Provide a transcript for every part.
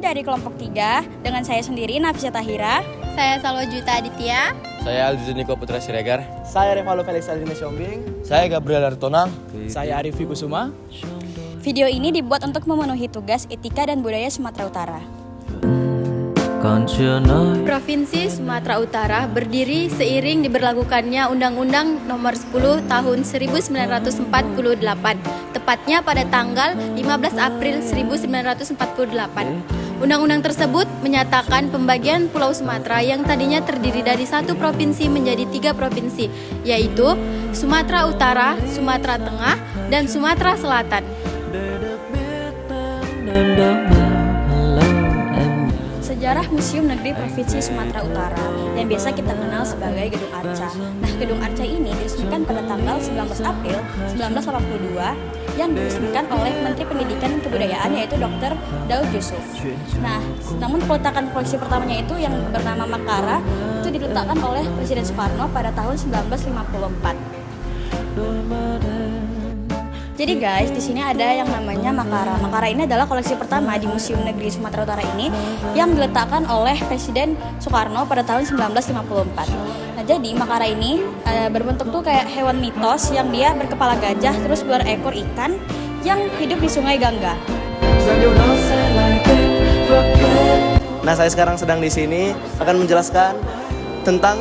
dari kelompok 3 dengan saya sendiri Nafisa Tahira. Saya Salwa Juwita Aditya. Saya Aldi Niko Putra Siregar. Saya Revalo Felix Aldina Siombing. Saya Gabriel Artonang. Saya Arif Kusuma. Video ini dibuat untuk memenuhi tugas etika dan budaya Sumatera Utara. Provinsi Sumatera Utara berdiri seiring diberlakukannya Undang-Undang Nomor 10 Tahun 1948, tepatnya pada tanggal 15 April 1948. Undang-undang tersebut menyatakan pembagian Pulau Sumatera yang tadinya terdiri dari satu provinsi menjadi 3 provinsi, yaitu Sumatera Utara, Sumatera Tengah, dan Sumatera Selatan. Sejarah Museum Negeri Provinsi Sumatera Utara yang biasa kita kenal sebagai Gedung Arca. Nah, Gedung Arca ini diresmikan pada tanggal 19 April 1982 yang diresmikan oleh Menteri Pendidikan dan Kebudayaan yaitu Dr. Daud Yusuf. Nah, namun peletakan koleksi pertamanya itu yang bernama Makara itu diletakkan oleh Presiden Soekarno pada tahun 1954. Jadi guys, di sini ada yang namanya Makara. Makara ini adalah koleksi pertama di Museum Negeri Sumatera Utara ini yang diletakkan oleh Presiden Soekarno pada tahun 1954. Nah, jadi Makara ini berbentuk tuh kayak hewan mitos yang dia berkepala gajah terus berekor ikan yang hidup di Sungai Gangga. Nah, saya sekarang sedang di sini akan menjelaskan tentang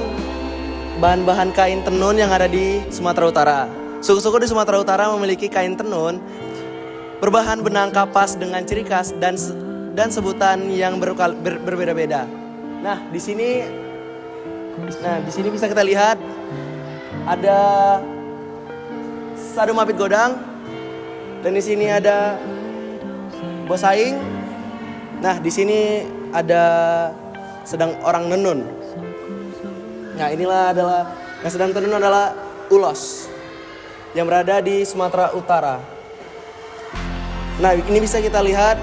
bahan-bahan kain tenun yang ada di Sumatera Utara. Suku-suku di Sumatera Utara memiliki kain tenun berbahan benang kapas dengan ciri khas dan sebutan yang berbeda-beda. Nah, di sini bisa kita lihat ada sadu mapit godang dan di sini ada bosaing. Nah, di sini ada sedang orang nenun. Nah, inilah adalah yang sedang tenun adalah ulos yang berada di Sumatera Utara. Nah, ini bisa kita lihat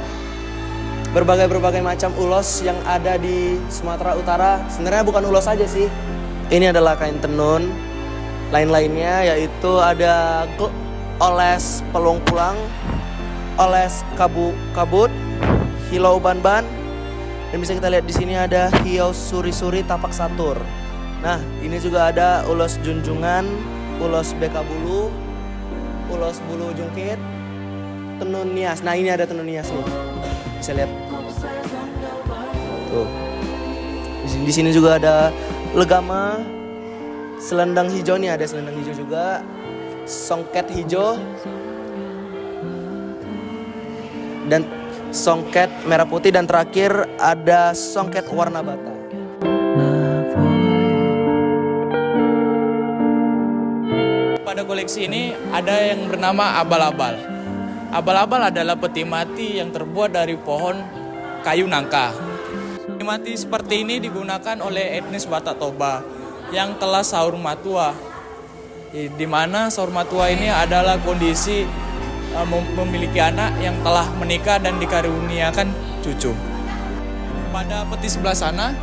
berbagai macam ulos yang ada di Sumatera Utara. Sebenarnya bukan ulos saja sih. Ini adalah kain tenun. Lain-lainnya yaitu ada oles pelung pulang, oles kabut, hilau ban-ban. Dan bisa kita lihat di sini ada hiau suri-suri tapak satur. Nah, ini juga ada ulos junjungan, ulos beka bulu, ulos bulu jungkit, tenun nias. Nah, ini ada tenun nias nih. Bisa lihat. Tuh. Di sini juga ada legama, selendang hijau nih, ada selendang hijau juga, songket hijau, dan songket merah putih, dan terakhir ada songket warna bata. Pada koleksi ini ada yang bernama abal-abal. Abal-abal adalah peti mati yang terbuat dari pohon kayu nangka. Peti mati seperti ini digunakan oleh etnis Batak Toba yang telah sahur matua. Di mana sahur matua ini adalah kondisi memiliki anak yang telah menikah dan dikaruniakan cucu. Pada peti sebelah sana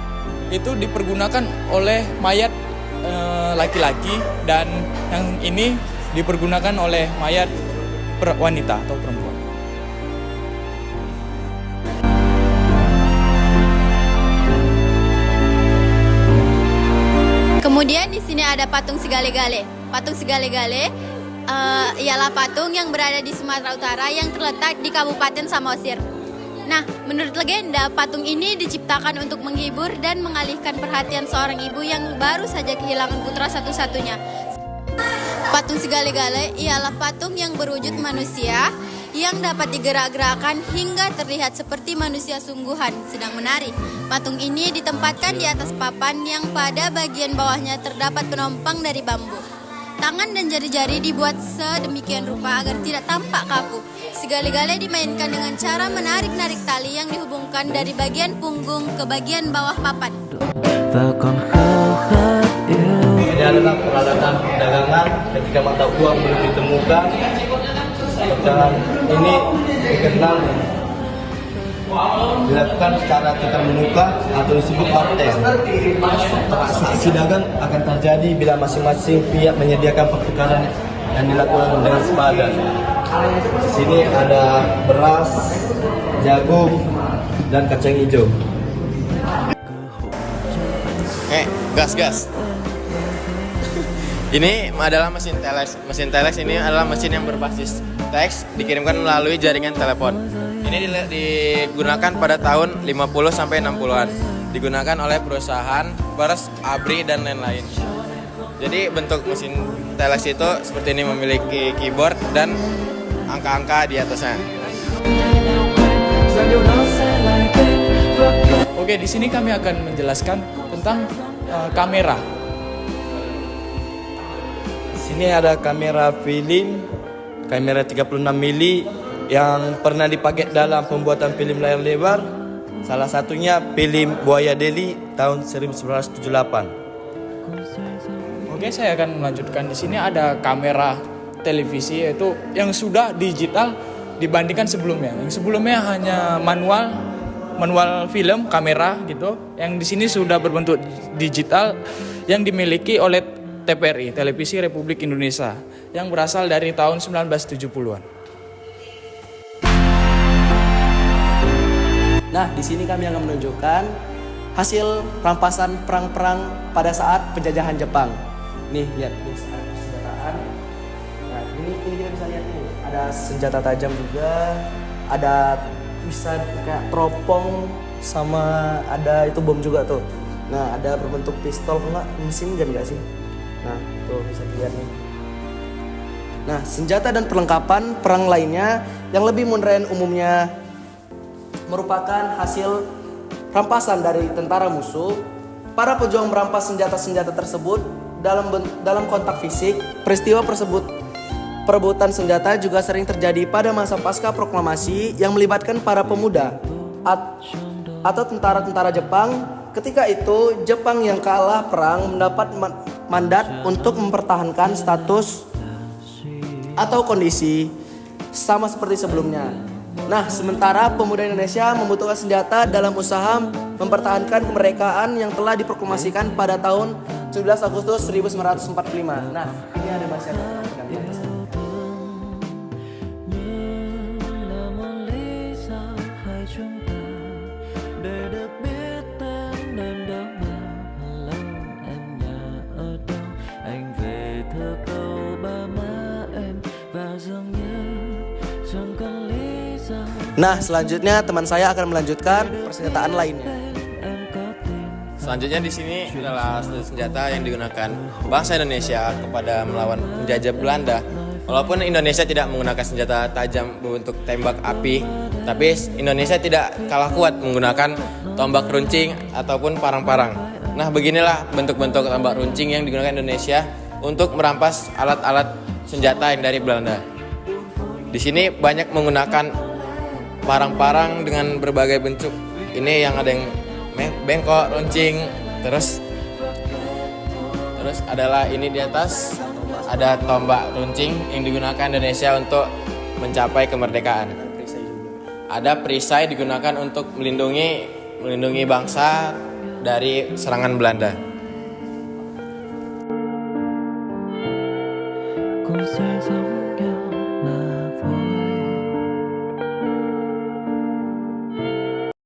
itu dipergunakan oleh mayat laki-laki, dan yang ini dipergunakan oleh mayat wanita atau perempuan. Kemudian di sini ada patung Sigale-Gale. Patung Sigale-Gale ialah patung yang berada di Sumatera Utara yang terletak di Kabupaten Samosir. Nah, menurut legenda, patung ini diciptakan untuk menghibur dan mengalihkan perhatian seorang ibu yang baru saja kehilangan putra satu-satunya. Patung Sigale-Gale ialah patung yang berwujud manusia yang dapat digerak-gerakkan hingga terlihat seperti manusia sungguhan sedang menari. Patung ini ditempatkan di atas papan yang pada bagian bawahnya terdapat penompang dari bambu. Tangan dan jari-jari dibuat sedemikian rupa agar tidak tampak kaku. Sigale-gale dimainkan dengan cara menarik-narik tali yang dihubungkan dari bagian punggung ke bagian bawah papan. Ini adalah peralatan perdagangan ketika mata uang belum ditemukan, dan ini dikenal dilakukan secara tukar menukar atau disebut barter. Transaksi dagang akan terjadi bila masing-masing pihak menyediakan pertukaran yang dilakukan dengan sepadan. Di sini ada beras, jagung, dan kacang hijau. Gas. Ini adalah mesin telex. Mesin telex ini adalah mesin yang berbasis teks dikirimkan melalui jaringan telepon. Ini digunakan pada tahun 50 sampai 60-an. Digunakan oleh perusahaan pers, ABRI dan lain-lain. Jadi bentuk mesin telex itu seperti ini, memiliki keyboard dan angka-angka di atasnya. Oke, di sini kami akan menjelaskan tentang kamera. Sini ada kamera film, kamera 36 mili yang pernah dipakai dalam pembuatan film layar lebar. Salah satunya film Buaya Deli tahun 1978. Oke, saya akan melanjutkan. Di sini ada kamera televisi, yaitu yang sudah digital dibandingkan sebelumnya. Yang sebelumnya hanya manual film kamera gitu. Yang di sini sudah berbentuk digital yang dimiliki oleh TPRI, Televisi Republik Indonesia, yang berasal dari tahun 1970-an. Nah, di sini kami akan menunjukkan hasil rampasan perang-perang pada saat penjajahan Jepang. Nih, lihat nih persenjataan. Nah, ini kita bisa lihat nih, ada senjata tajam juga, ada bisa kayak teropong, sama ada itu bom juga tuh. Nah, ada berbentuk pistol, enggak mesin gun enggak sih? Nah, tuh bisa dilihat nih. Nah, senjata dan perlengkapan perang lainnya yang lebih modern umumnya merupakan hasil rampasan dari tentara musuh. Para pejuang merampas senjata-senjata tersebut dalam kontak fisik. Peristiwa perebutan senjata juga sering terjadi pada masa pasca proklamasi yang melibatkan para pemuda atau tentara-tentara Jepang. Ketika itu, Jepang yang kalah perang mendapat mandat untuk mempertahankan status atau kondisi sama seperti sebelumnya. Nah, sementara pemuda Indonesia membutuhkan senjata dalam usaha mempertahankan kemerdekaan yang telah diproklamasikan pada tahun 17 Agustus 1945. Nah, ini ada masyarakat. Nah, selanjutnya teman saya akan melanjutkan persenjataan lainnya. Selanjutnya di sini adalah senjata yang digunakan bangsa Indonesia kepada melawan penjajah Belanda. Walaupun Indonesia tidak menggunakan senjata tajam berbentuk tembak api, tapi Indonesia tidak kalah kuat menggunakan tombak runcing ataupun parang-parang. Nah, beginilah bentuk-bentuk tombak runcing yang digunakan Indonesia untuk merampas alat-alat senjata yang dari Belanda. Di sini banyak menggunakan parang-parang dengan berbagai bentuk. Ini yang ada yang bengkok, runcing, terus adalah ini di atas ada tombak runcing yang digunakan Indonesia untuk mencapai kemerdekaan. Ada perisai digunakan untuk melindungi bangsa dari serangan Belanda.